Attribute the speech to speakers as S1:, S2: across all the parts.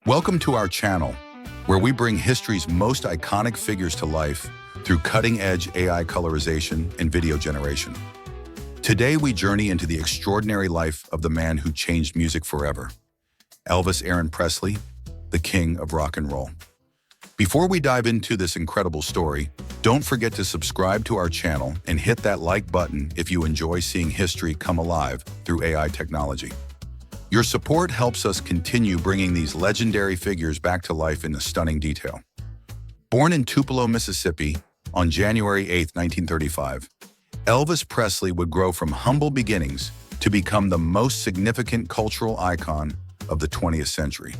S1: Welcome to our channel, where we bring history's most iconic figures to life through cutting-edge AI colorization and video generation. Today, we journey into the extraordinary life of the man who changed music forever, Elvis Aaron Presley, the king of rock and roll. Before we dive into this incredible story, don't forget to subscribe to our channel and hit that like button if you enjoy seeing history come alive through AI technology. Your support helps us continue bringing these legendary figures back to life in stunning detail. Born in Tupelo, Mississippi, on January 8, 1935, Elvis Presley would grow from humble beginnings to become the most significant cultural icon of the 20th century.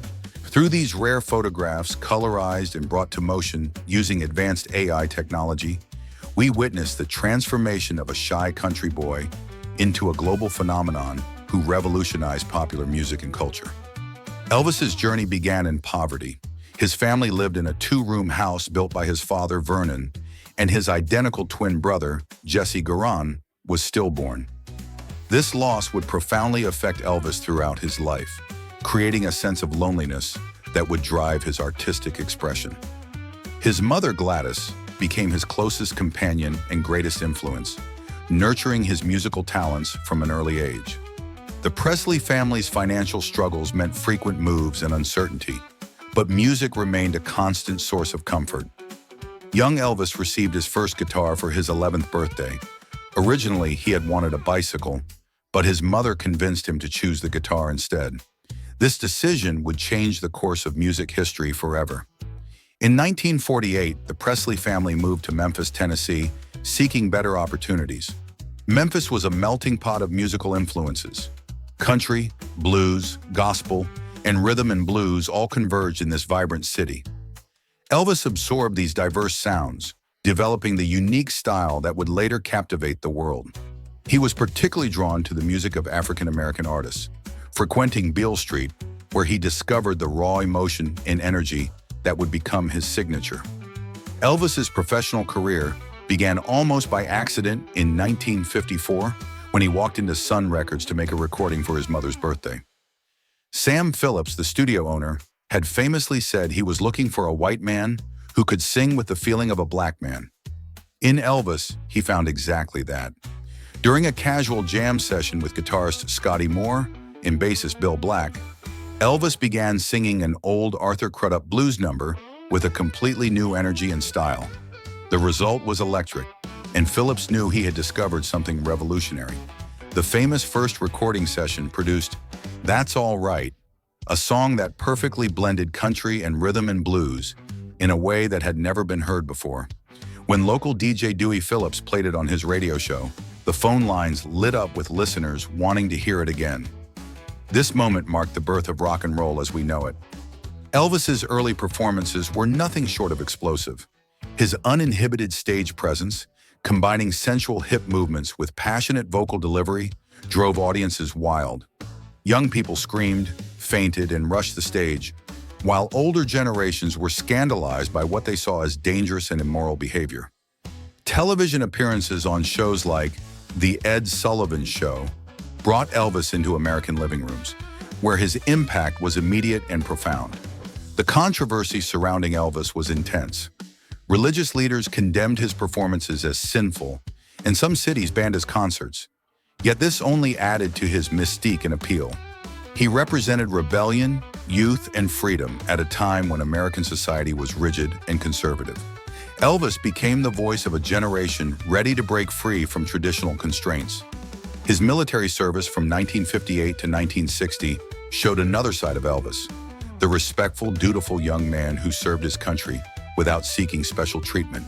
S1: Through these rare photographs, colorized and brought to motion using advanced AI technology, we witness the transformation of a shy country boy into a global phenomenon who revolutionized popular music and culture. Elvis's journey began in poverty. His family lived in a two-room house built by his father, Vernon, and his identical twin brother, Jesse Garon, was stillborn. This loss would profoundly affect Elvis throughout his life, creating a sense of loneliness that would drive his artistic expression. His mother, Gladys, became his closest companion and greatest influence, nurturing his musical talents from an early age. The Presley family's financial struggles meant frequent moves and uncertainty, but music remained a constant source of comfort. Young Elvis received his first guitar for his 11th birthday. Originally, he had wanted a bicycle, but his mother convinced him to choose the guitar instead. This decision would change the course of music history forever. In 1948, the Presley family moved to Memphis, Tennessee, seeking better opportunities. Memphis was a melting pot of musical influences. Country, blues, gospel, and rhythm and blues all converged in this vibrant city. Elvis absorbed these diverse sounds, developing the unique style that would later captivate the world. He was particularly drawn to the music of African-American artists, frequenting Beale Street, where he discovered the raw emotion and energy that would become his signature. Elvis's professional career began almost by accident in 1954 when he walked into Sun Records to make a recording for his mother's birthday. Sam Phillips, the studio owner, had famously said he was looking for a white man who could sing with the feeling of a black man. In Elvis, he found exactly that. During a casual jam session with guitarist Scotty Moore and bassist Bill Black, Elvis began singing an old Arthur Crudup blues number with a completely new energy and style. The result was electric, and Phillips knew he had discovered something revolutionary. The famous first recording session produced "That's All Right," a song that perfectly blended country and rhythm and blues in a way that had never been heard before. When local DJ Dewey Phillips played it on his radio show, the phone lines lit up with listeners wanting to hear it again. This moment marked the birth of rock and roll as we know it. Elvis's early performances were nothing short of explosive. His uninhibited stage presence, combining sensual hip movements with passionate vocal delivery, drove audiences wild. Young people screamed, fainted, and rushed the stage, while older generations were scandalized by what they saw as dangerous and immoral behavior. Television appearances on shows like The Ed Sullivan Show brought Elvis into American living rooms, where his impact was immediate and profound. The controversy surrounding Elvis was intense. Religious leaders condemned his performances as sinful, and some cities banned his concerts. Yet this only added to his mystique and appeal. He represented rebellion, youth, and freedom at a time when American society was rigid and conservative. Elvis became the voice of a generation ready to break free from traditional constraints. His military service from 1958 to 1960 showed another side of Elvis, the respectful, dutiful young man who served his country without seeking special treatment.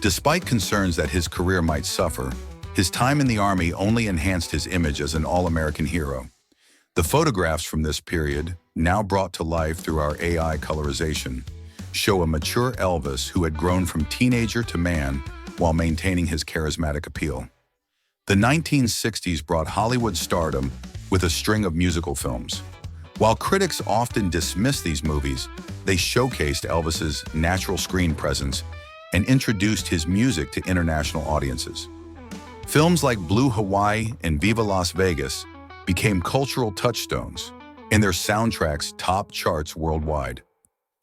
S1: Despite concerns that his career might suffer, his time in the Army only enhanced his image as an all-American hero. The photographs from this period, now brought to life through our AI colorization, show a mature Elvis who had grown from teenager to man while maintaining his charismatic appeal. The 1960s brought Hollywood stardom with a string of musical films. While critics often dismiss these movies, they showcased Elvis's natural screen presence and introduced his music to international audiences. Films like Blue Hawaii and Viva Las Vegas became cultural touchstones, and their soundtracks top charts worldwide.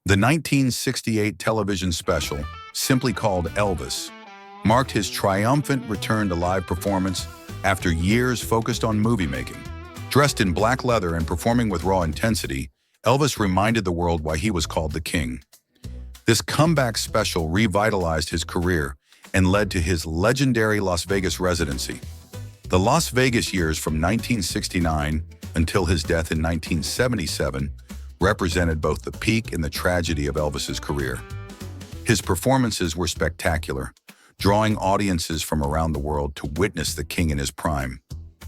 S1: The 1968 television special, simply called Elvis, marked his triumphant return to live performance after years focused on movie making. Dressed in black leather and performing with raw intensity, Elvis reminded the world why he was called the King. This comeback special revitalized his career and led to his legendary Las Vegas residency. The Las Vegas years from 1969 until his death in 1977 represented both the peak and the tragedy of Elvis's career. His performances were spectacular, drawing audiences from around the world to witness the King in his prime.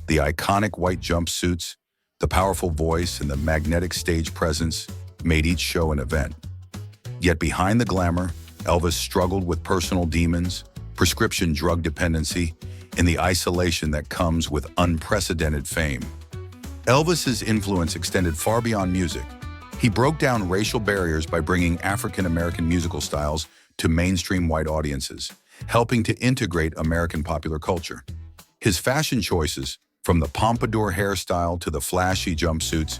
S1: The iconic white jumpsuits, the powerful voice, and the magnetic stage presence made each show an event. Yet behind the glamour, Elvis struggled with personal demons, prescription drug dependency, and the isolation that comes with unprecedented fame. Elvis's influence extended far beyond music. He broke down racial barriers by bringing African-American musical styles to mainstream white audiences, helping to integrate American popular culture. His fashion choices, from the pompadour hairstyle to the flashy jumpsuits,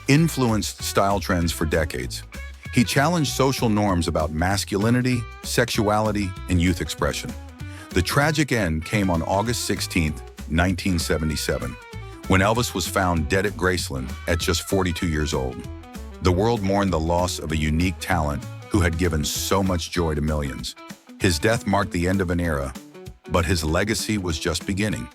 S1: influenced style trends for decades. He challenged social norms about masculinity, sexuality, and youth expression. The tragic end came on August 16, 1977, when Elvis was found dead at Graceland at just 42 years old. The world mourned the loss of a unique talent who had given so much joy to millions. His death marked the end of an era, but his legacy was just beginning.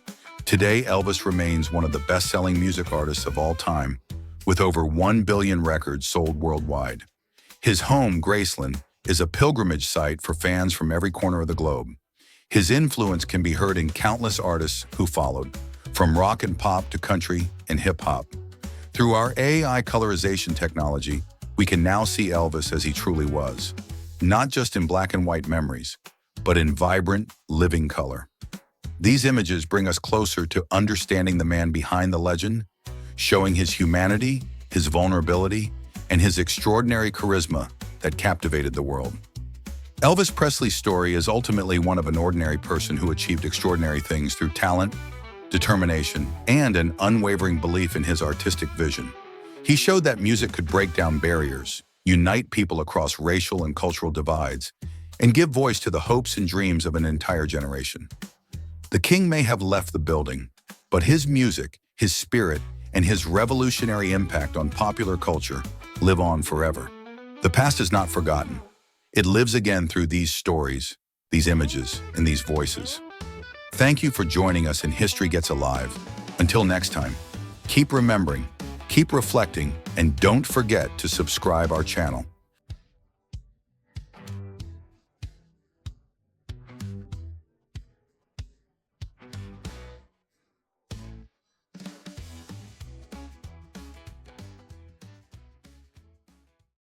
S1: Today, Elvis remains one of the best-selling music artists of all time, with over 1 billion records sold worldwide. His home, Graceland, is a pilgrimage site for fans from every corner of the globe. His influence can be heard in countless artists who followed, from rock and pop to country and hip-hop. Through our AI colorization technology, we can now see Elvis as he truly was, not just in black and white memories, but in vibrant, living color. These images bring us closer to understanding the man behind the legend, showing his humanity, his vulnerability, and his extraordinary charisma that captivated the world. Elvis Presley's story is ultimately one of an ordinary person who achieved extraordinary things through talent, determination, and an unwavering belief in his artistic vision. He showed that music could break down barriers, unite people across racial and cultural divides, and give voice to the hopes and dreams of an entire generation. The King may have left the building, but his music, his spirit, and his revolutionary impact on popular culture live on forever. The past is not forgotten. It lives again through these stories, these images, and these voices. Thank you for joining us in History Gets Alive. Until next time, keep remembering, keep reflecting, and don't forget to subscribe our channel.